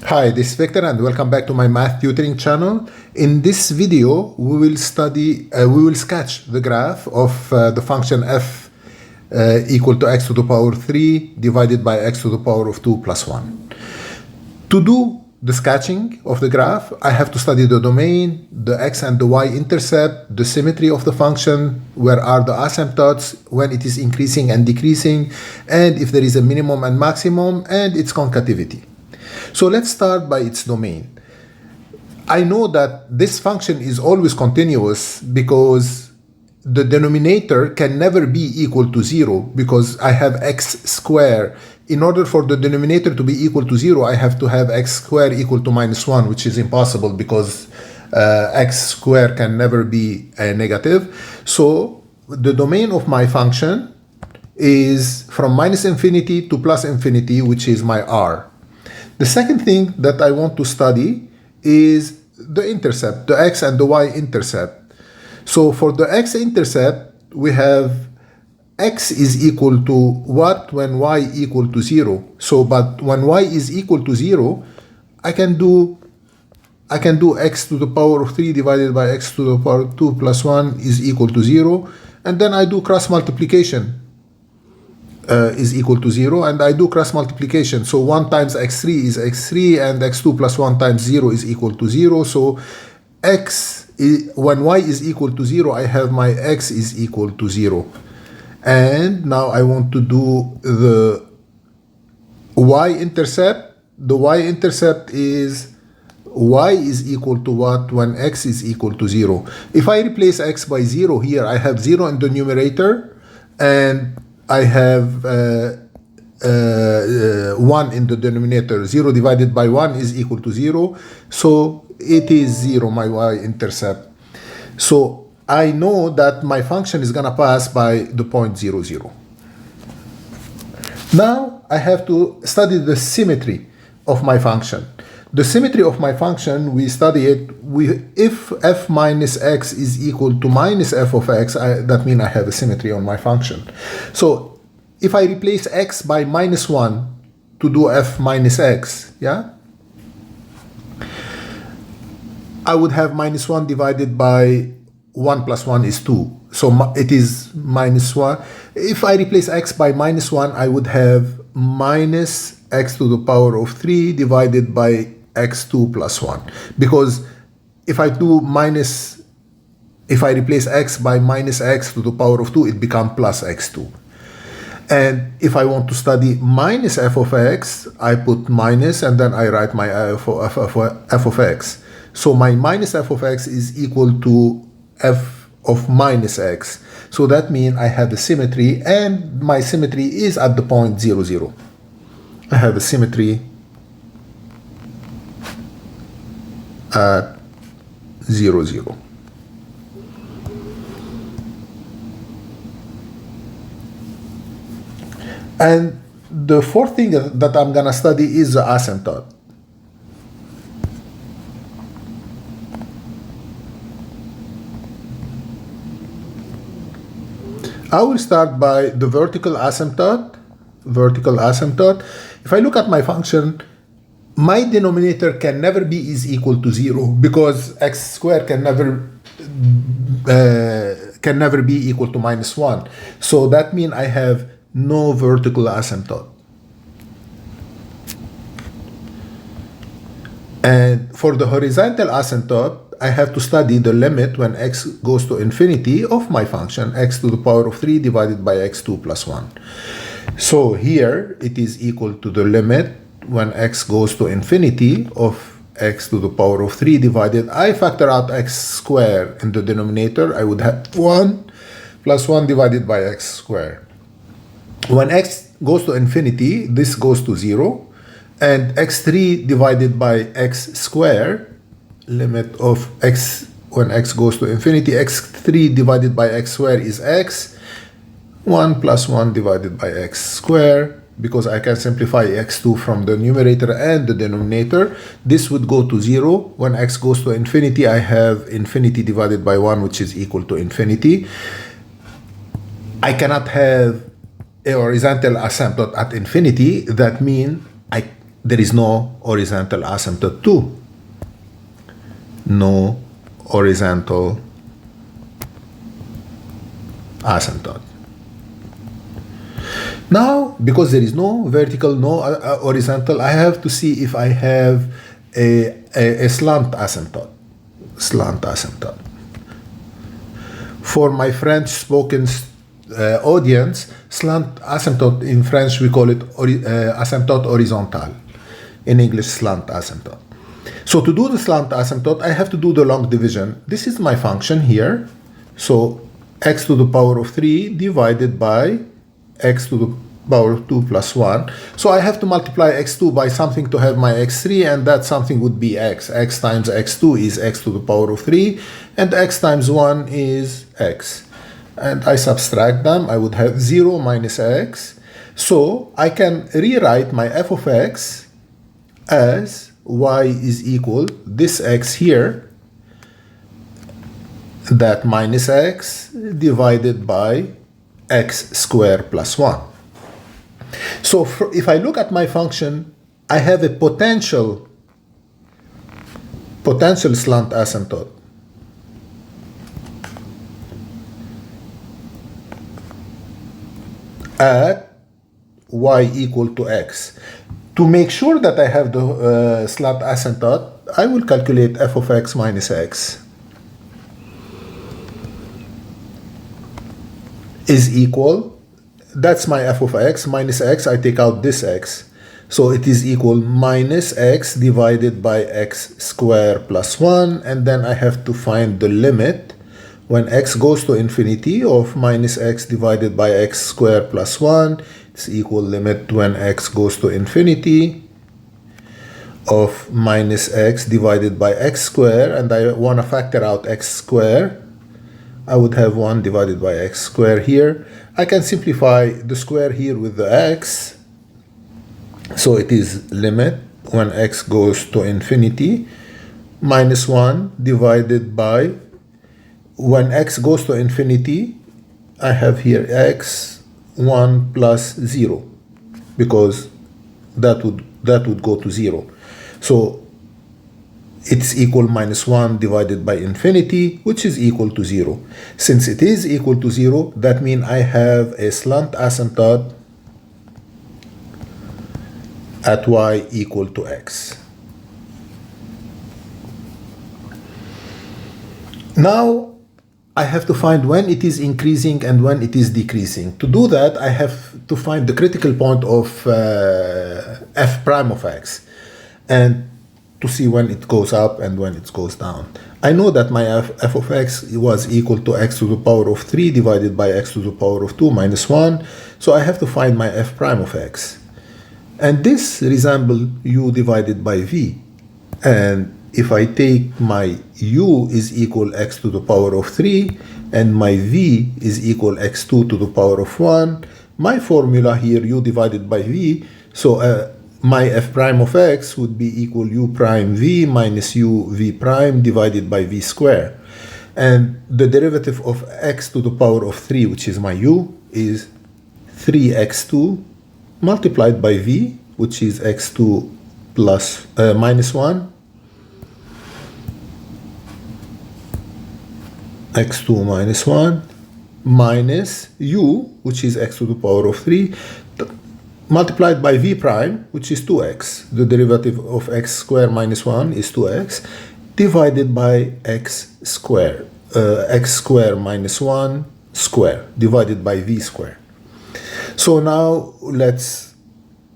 Hi, this is Victor and welcome back to my math tutoring channel. In this video, we will sketch the graph of the function f equal to x to the power 3 divided by x to the power of 2 plus 1. To do the sketching of the graph, I have to study the domain, the x and the y intercept, the symmetry of the function, where are the asymptotes, when it is increasing and decreasing, and if there is a minimum and maximum, and its concavity. So let's start by its domain. I know that this function is always continuous because the denominator can never be equal to 0 because I have x squared. In order for the denominator to be equal to 0, I have to have x squared equal to minus 1, which is impossible because x squared can never be a negative. So the domain of my function is from minus infinity to plus infinity, which is my r. The second thing that I want to study is the intercept, the x and the y intercept. So for the x-intercept, we have x is equal to what when y equal to 0. So, but when y is equal to 0, I can do x to the power of 3 divided by x to the power of 2 plus 1 is equal to 0. And then I do cross multiplication is equal to 0. And I do cross multiplication. So 1 times x3 is x3 and x2 plus 1 times 0 is equal to 0. So when y is equal to 0, I have my x is equal to 0. And now I want to do the y-intercept. The y-intercept is y is equal to what when x is equal to 0. If I replace x by 0 here, I have 0 in the numerator and I have 1 in the denominator. 0 divided by 1 is equal to 0. So it is 0, my y-intercept. So I know that my function is going to pass by the point 0, 0. Now I have to study the symmetry of my function. The symmetry of my function, we study it. If f minus x is equal to minus f of x, that means I have a symmetry on my function. So if I replace x by minus 1 to do f minus x, yeah, I would have minus 1 divided by 1 plus 1 is 2. So it is minus 1. If I replace x by minus 1, I would have minus x to the power of 3 divided by x2 plus 1. Because if I replace x by minus x to the power of 2, it becomes plus x2. And if I want to study minus f of x, I put minus and then I write my f of x. So my minus f of x is equal to f of minus x. So that means I have a symmetry, and my symmetry is at the point 0, 0. I have a symmetry at 0, 0. And the fourth thing that I'm going to study is the asymptote. I will start by the vertical asymptote. If I look at my function, my denominator can never be is equal to 0 because x squared can never be equal to minus 1. So that means I have no vertical asymptote. And for the horizontal asymptote, I have to study the limit when x goes to infinity of my function, x to the power of 3 divided by x2 plus 1. So here it is equal to the limit when x goes to infinity of x to the power of 3 divided, I factor out x squared in the denominator, I would have 1 plus 1 divided by x squared. When x goes to infinity, this goes to 0, and x3 divided by x squared, limit of x when x goes to infinity, x3 divided by x squared is x, 1 plus 1 divided by x squared, because I can simplify x2 from the numerator and the denominator. This would go to 0. When x goes to infinity, I have infinity divided by 1, which is equal to infinity. I cannot have a horizontal asymptote at infinity. That means there is no horizontal asymptote too. No horizontal asymptote. Now, because there is no vertical, no horizontal, I have to see if I have a slant asymptote. Slant asymptote. For my French spoken audience, slant asymptote in French we call it asymptote horizontal. In English, slant asymptote. So to do the slant asymptote, I have to do the long division. This is my function here. So x to the power of 3 divided by x to the power of 2 plus 1. So I have to multiply x2 by something to have my x3, and that something would be x. X times x2 is x to the power of 3, and x times 1 is x. And I subtract them. I would have 0 minus x. So I can rewrite my f of x as y is equal this x here, that minus x divided by x squared plus 1. So if I look at my function, I have a potential slant asymptote at y equal to x. To make sure that I have the slant asymptote, I will calculate f of x minus x is equal, that's my f of x, minus x, I take out this x. So it is equal minus x divided by x squared plus 1, and then I have to find the limit when x goes to infinity of minus x divided by x squared plus 1. It's equal limit when x goes to infinity of minus x divided by x squared, and I want to factor out x squared. I would have 1 divided by x squared here. I can simplify the square here with the x. So it is limit when x goes to infinity minus 1 divided by, when x goes to infinity, I have here x 1 plus 0, because that would go to 0. So it's equal minus 1 divided by infinity, which is equal to 0. Since it is equal to 0, that means I have a slant asymptote at y equal to x. Now, I have to find when it is increasing and when it is decreasing. To do that, I have to find the critical point of f prime of x, and to see when it goes up and when it goes down. I know that my f of x was equal to x to the power of 3 divided by x to the power of 2 minus 1. So I have to find my f prime of x. And this resembles u divided by v. And if I take my u is equal x to the power of 3 and my v is equal x2 to the power of 1, my formula here, u divided by v, so my f prime of x would be equal u prime v minus u v prime divided by v squared. And the derivative of x to the power of 3, which is my u, is 3x2 multiplied by v, which is x2 plus minus 1, x2 minus 1, minus u, which is x to the power of 3, multiplied by v prime, which is 2x. The derivative of x squared minus 1 is 2x, divided by x squared minus 1 squared, divided by v squared. So now let's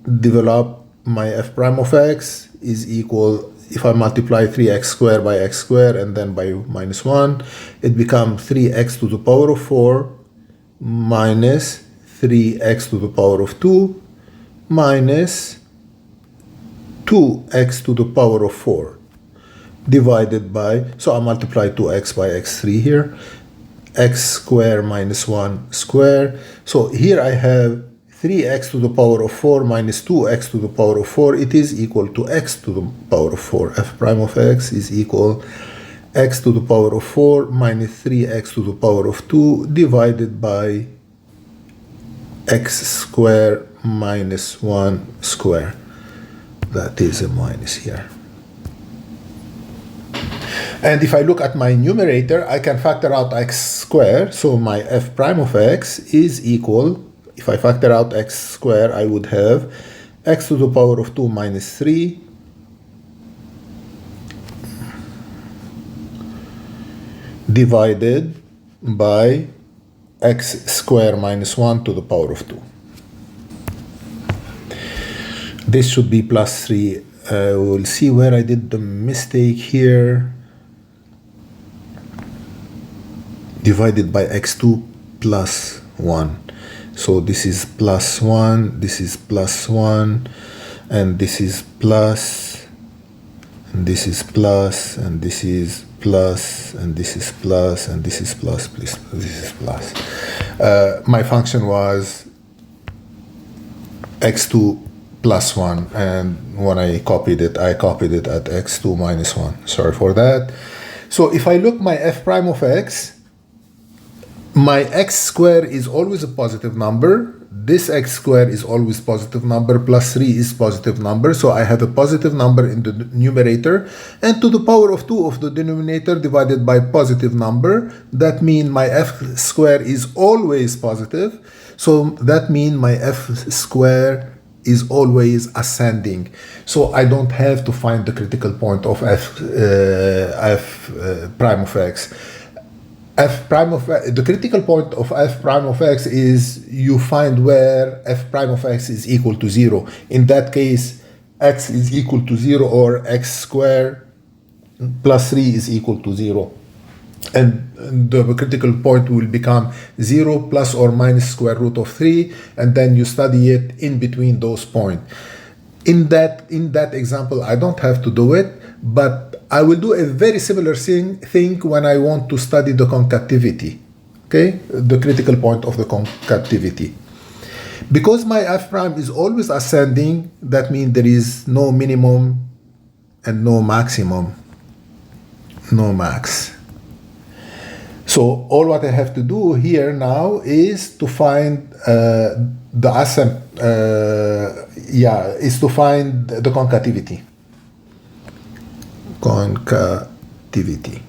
develop my f prime of x is equal, if I multiply 3x squared by x squared and then by minus 1, it becomes 3x to the power of 4 minus 3x to the power of 2 minus 2x to the power of 4 divided by, so I multiply 2x by x3 here, x squared minus 1 squared. So here I have 3x to the power of 4 minus 2x to the power of 4. It is equal to x to the power of 4. F prime of x is equal x to the power of 4 minus 3x to the power of 2 divided by x squared minus 1 squared. that is a minus here. And if I look at my numerator, I can factor out x squared. So my f prime of x is equal, if I factor out x squared, I would have x to the power of 2 minus 3 divided by x squared minus 1 to the power of 2. This should be plus 3. We'll see where I did the mistake here. Divided by x2 plus 1. So this is plus 1, this is plus 1, and this is plus, and this is plus, and this is plus, and this is plus, and this is plus, please, this is plus. My function was x2 plus 1, and when I copied it at x2 minus 1. Sorry for that. So if I look my f prime of x, my x squared is always a positive number. This x squared is always positive number. Plus 3 is positive number. So I have a positive number in the numerator. And to the power of 2 of the denominator divided by positive number. That means my f squared is always positive. So that means my f squared is always ascending. So I don't have to find the critical point of f prime of x. The critical point of f prime of x is you find where f prime of x is equal to 0. In that case, x is equal to 0 or x squared plus 3 is equal to 0. And the critical point will become 0 plus or minus square root of 3, and then you study it in between those points. In that example, I don't have to do it, but I will do a very similar thing when I want to study the concavity, okay? The critical point of the concavity. Because my f prime is always ascending, that means there is no minimum and no maximum, no max. So all what I have to do here now is to find the concavity. Concavity.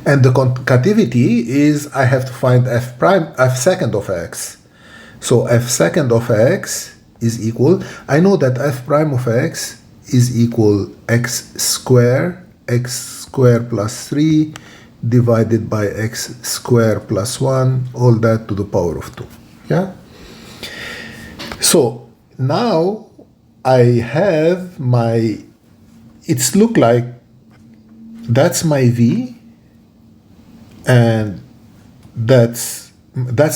And the concavity is I have to find f second of x. So f second of x is equal, I know that f prime of x is equal x squared plus 3 divided by x squared plus 1, all that to the power of 2. Yeah? So now I have my, it's look like that's my v, and that's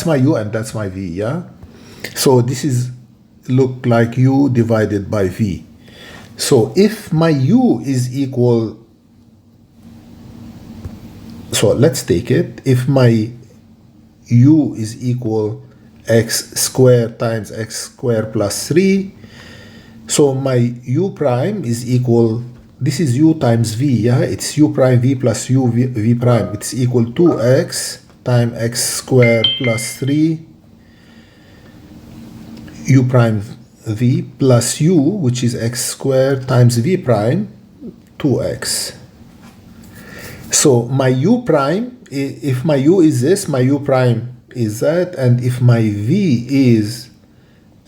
my u, and that's my v, yeah? So this is look like u divided by v. So if my u is equal, so let's take it, if my u is equal x squared times x squared plus 3, so my u prime is equal, this is u times v, yeah? It's u prime v plus u v prime. It's equal to 2x times x squared plus 3 u prime v plus u, which is x squared times v prime, 2x. So my u prime, if my u is this, my u prime is that, and if my v is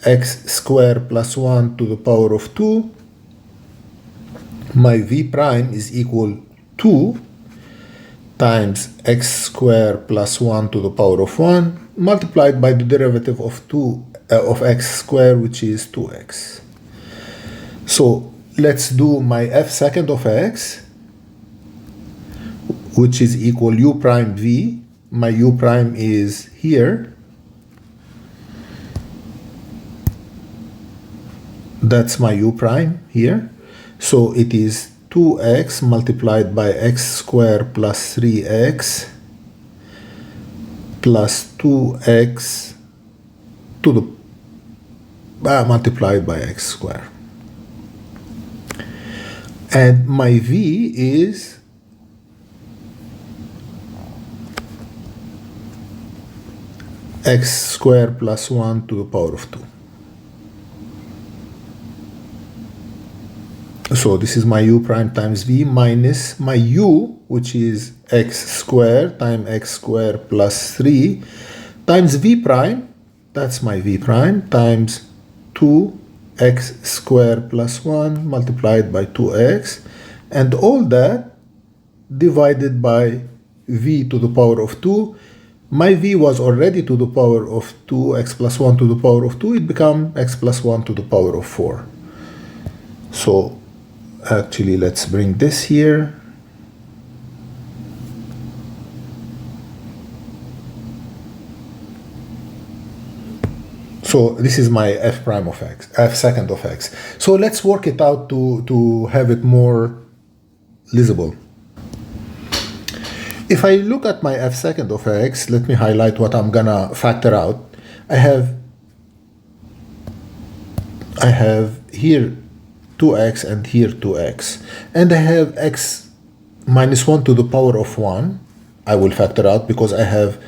x squared plus 1 to the power of 2, my v prime is equal to times x squared plus 1 to the power of 1 multiplied by the derivative of x squared, which is 2x. So let's do my f second of x, which is equal u prime v. My u prime is here. That's my u prime here. So it is 2x multiplied by x squared plus 3x plus 2x to the multiplied by x squared. And my v is x squared plus 1 to the power of 2. So this is my u prime times v minus my u, which is x squared times x squared plus 3 times v prime, that's my v prime, times 2x squared plus 1 multiplied by 2x, and all that divided by v to the power of 2. My v was already to the power of 2, x plus 1 to the power of 2, it becomes x plus 1 to the power of 4. So actually, let's bring this here. So this is my f prime of x, f second of x. So let's work it out to have it more legible. If I look at my f second of x, let me highlight what I'm gonna factor out. I have here 2x and here 2x, and I have x minus 1 to the power of 1. I will factor out because I have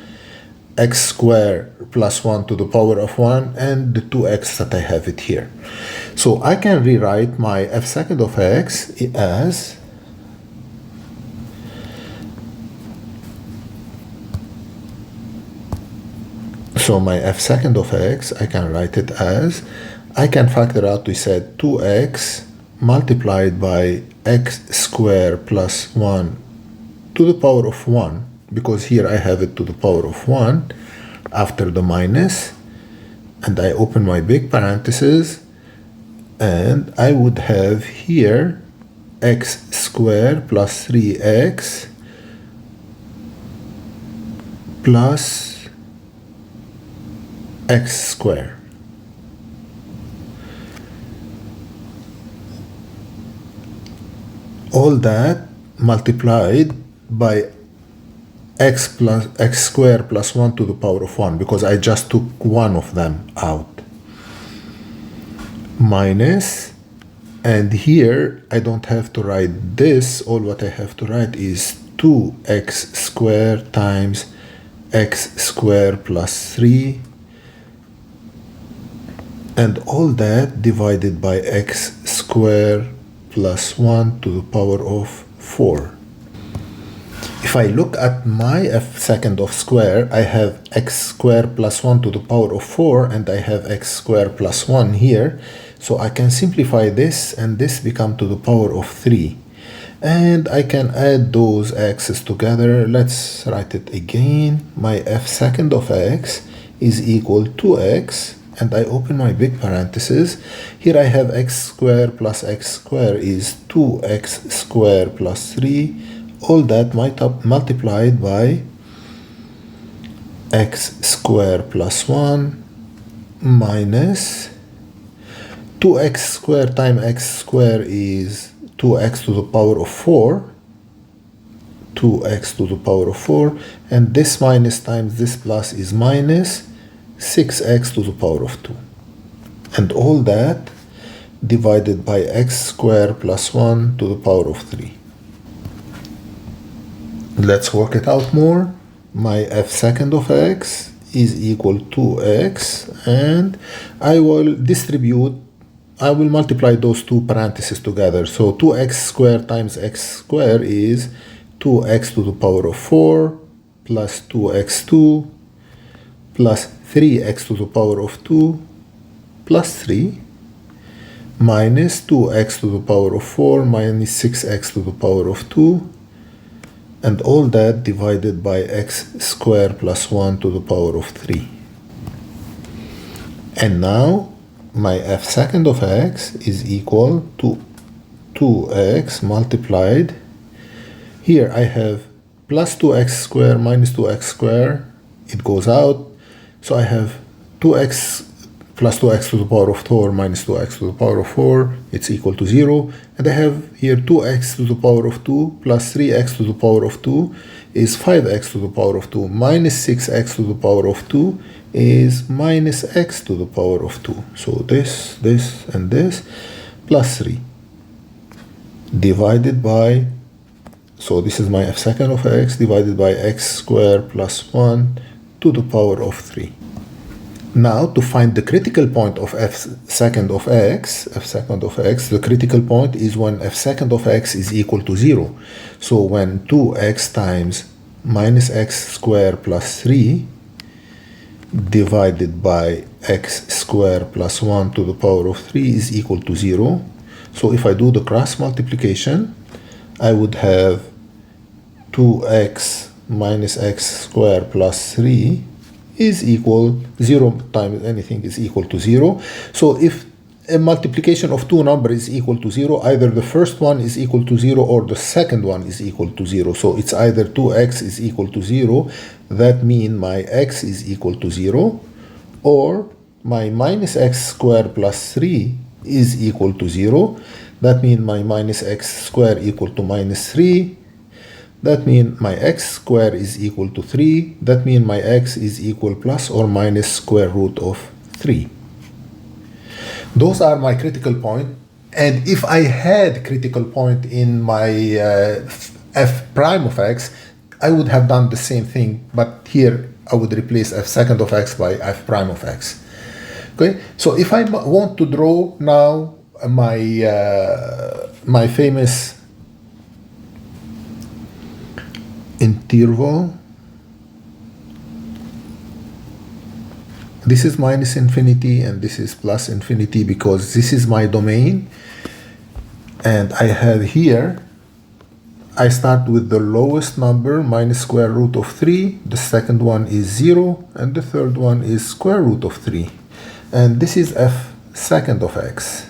x squared plus 1 to the power of 1 and the 2x that I have it here. So I can rewrite my f second of x as my f second of x, I can write it as, I can factor out, we said 2x multiplied by x squared plus 1 to the power of 1, because here I have it to the power of 1 after the minus, and I open my big parentheses, and I would have here x squared plus 3x plus x squared. All that multiplied by x squared plus 1 to the power of 1, because I just took one of them out, minus, and here I don't have to write this. All what I have to write is 2x squared times x squared plus 3, and all that divided by x squared plus 1 to the power of 4. If I look at my f second of square, I have x squared plus 1 to the power of 4, and I have x squared plus 1 here. So I can simplify this, and this become to the power of 3. And I can add those x's together. Let's write it again. My f second of x is equal to x, and I open my big parentheses. Here I have x squared plus x squared is 2x squared plus 3. All that multiplied by x squared plus 1 minus 2x squared times x squared is 2x to the power of 4. 2x to the power of 4. And this minus times this plus is minus 6x to the power of 2. And all that divided by x squared plus 1 to the power of 3. Let's work it out more. My f second of x is equal to x, and I will multiply those two parentheses together. So 2x squared times x squared is 2x to the power of 4 plus 2x2 plus 3x to the power of 2 plus 3 minus 2x to the power of 4 minus 6x to the power of 2, and all that divided by x squared plus 1 to the power of 3. And now my f second of x is equal to 2x multiplied. Here I have plus 2x squared minus 2x squared. It goes out. So I have 2x plus 2x to the power of 4 minus 2x to the power of 4. It's equal to 0. And I have here 2x to the power of 2 plus 3x to the power of 2 is 5x to the power of 2 minus 6x to the power of 2 is minus x to the power of 2. So this, and this plus 3 divided by, so this is my f second of x divided by x squared plus 1 to the power of 3. Now, to find the critical point of f second of x, the critical point is when f second of x is equal to 0. So when 2x times minus x squared plus 3 divided by x squared plus 1 to the power of 3 is equal to 0. So if I do the cross multiplication, I would have 2x minus x squared plus 3 is equal 0 times anything is equal to 0. So if a multiplication of two numbers is equal to 0, either the first one is equal to 0 or the second one is equal to 0. So it's either 2x is equal to 0, that means my x is equal to 0, or my minus x squared plus 3 is equal to 0. That means my minus x squared equal to minus 3. That means my x squared is equal to 3. That means my x is equal plus or minus square root of 3. Those are my critical point. And if I had critical point in my f prime of x, I would have done the same thing. But here I would replace f second of x by f prime of x. Okay. So if I want to draw now my famous interval, this is minus infinity and this is plus infinity because this is my domain, and I have here, I start with the lowest number minus square root of 3, the second one is 0, and the third one is square root of 3, and this is f second of x,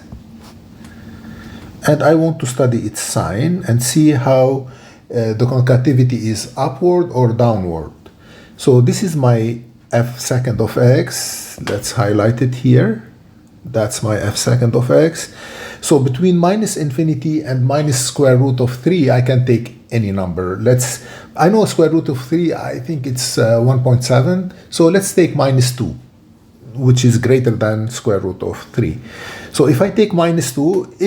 and I want to study its sign and see how the concavity is upward or downward. So this is my f second of x. Let's highlight it here. That's my f second of x. So between minus infinity and minus square root of 3, I can take any number. I know square root of 3, I think it's 1.7. So let's take minus 2, which is greater than square root of 3. So if I take minus 2,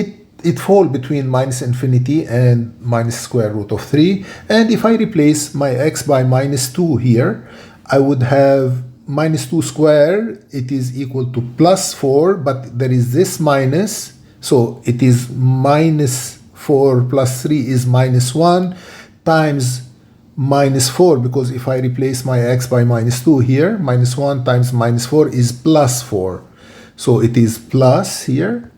it falls between minus infinity and minus square root of 3. And if I replace my x by minus 2 here, I would have minus 2 squared, it is equal to plus 4, but there is this minus, so it is minus 4 plus 3 is minus 1 times minus 4, because if I replace my x by minus 2 here, minus 1 times minus 4 is plus 4. So it is plus here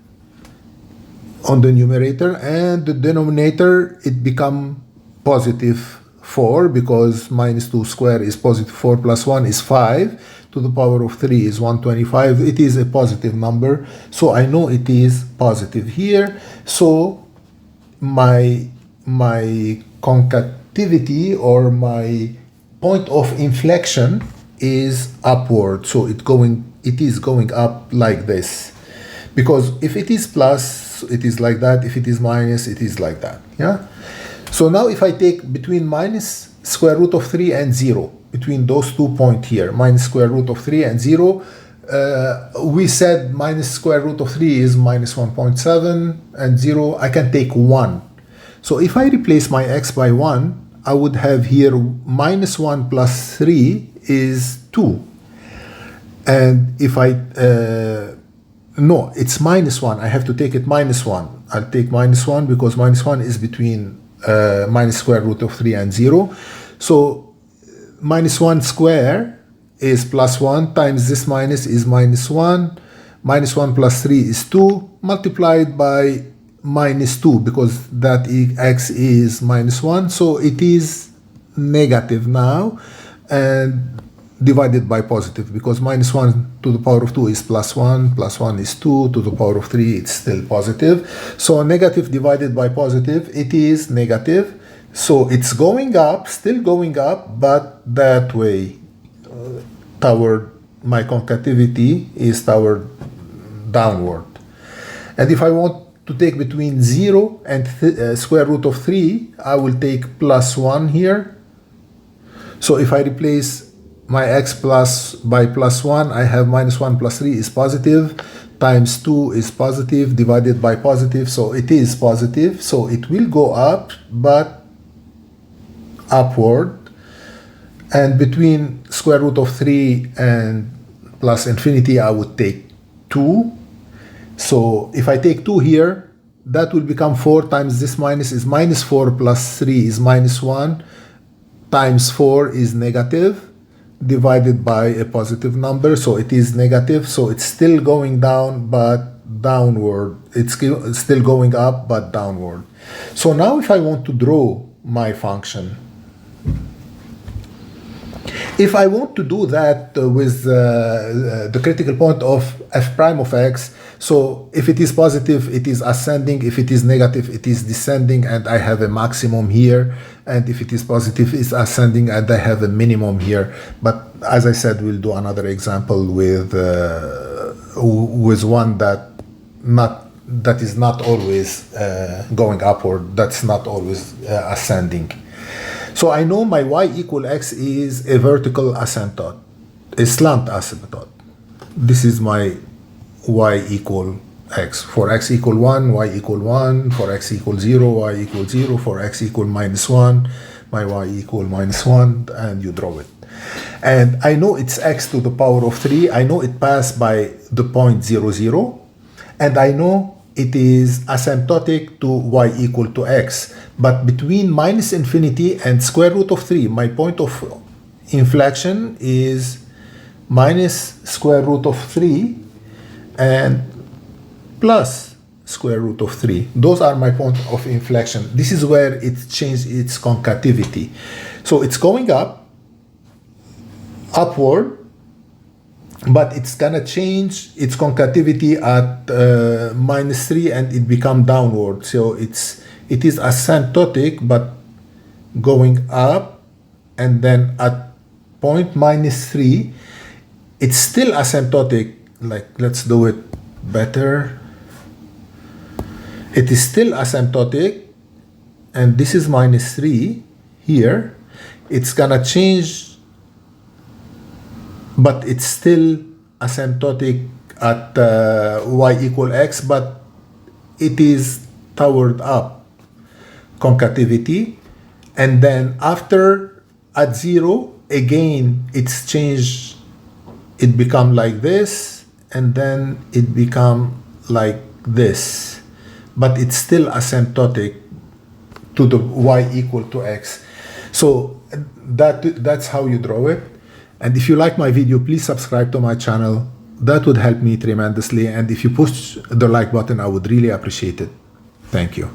on the numerator, and the denominator, it become positive 4, because minus 2 squared is positive 4 plus 1 is 5 to the power of 3 is 125. It is a positive number, so I know it is positive here. So my concavity or my point of inflection is upward, so it is going up like this, because if it is plus, it is like that. If it is minus, it is like that. Yeah. So now if I take between minus square root of 3 and 0, between those 2 points here, minus square root of 3 and 0, we said minus square root of 3 is minus 1.7, and 0, I can take 1. So if I replace my x by 1, I would have here minus 1 plus 3 is 2. And if no, it's minus 1. I have to take it minus 1. I'll take minus 1 because minus 1 is between minus square root of 3 and 0. So minus 1 square is plus 1 times this minus is minus 1. Minus 1 plus 3 is 2 multiplied by minus 2, because that x is minus 1. So it is negative now, and divided by positive, because minus 1 to the power of 2 is plus 1 is 2 to the power of 3, it's still positive. So negative divided by positive, it is negative. So it's going up, still going up, but that way toward my concavity is toward downward. And if I want to take between 0 and square root of 3, I will take plus 1 here. So if I replace my x plus by plus 1, I have minus 1 plus 3 is positive, times 2 is positive, divided by positive, so it is positive. So it will go up, but upward. And between square root of 3 and plus infinity, I would take 2. So if I take 2 here, that will become 4 times this minus is minus 4 plus 3 is minus 1 times 4 is negative divided by a positive number. So it is negative. So it's still going down, but downward. It's still going up, but downward. So now if I want to draw my function, if I want to do that with the critical point of f prime of x, so if it is positive, it is ascending. If it is negative, it is descending, and I have a maximum here. And if it is positive, it's ascending, and I have a minimum here. But as I said, we'll do another example with one that is not always going upward. That's not always ascending. So I know my y equal x is a vertical asymptote, a slant asymptote. This is my y equal x. For x equal 1, y equal 1. For x equal 0, y equal 0. For x equal minus 1, my y equal minus 1, and you draw it. And I know it's x to the power of 3. I know it passed by the point 0, 0. And I know it is asymptotic to y equal to x. But between minus infinity and square root of 3, my point of inflection is minus square root of 3 and plus square root of 3. Those are my point of inflection. This is where it changed its concavity. So it's going up, upward, but it's gonna change its concavity at minus 3 and it become downward. So it is asymptotic but going up, and then at point minus 3 it's still asymptotic. Like, let's do it better. It is still asymptotic, and this is minus 3 here. It's gonna change, but it's still asymptotic at y equal x, but it is toward up concavity. And then after at 0 again it's changed, it become like this, and then it become like this, but it's still asymptotic to the y equal to x. So that's how you draw it. And if you like my video, please subscribe to my channel. That would help me tremendously. And if you push the like button, I would really appreciate it. Thank you.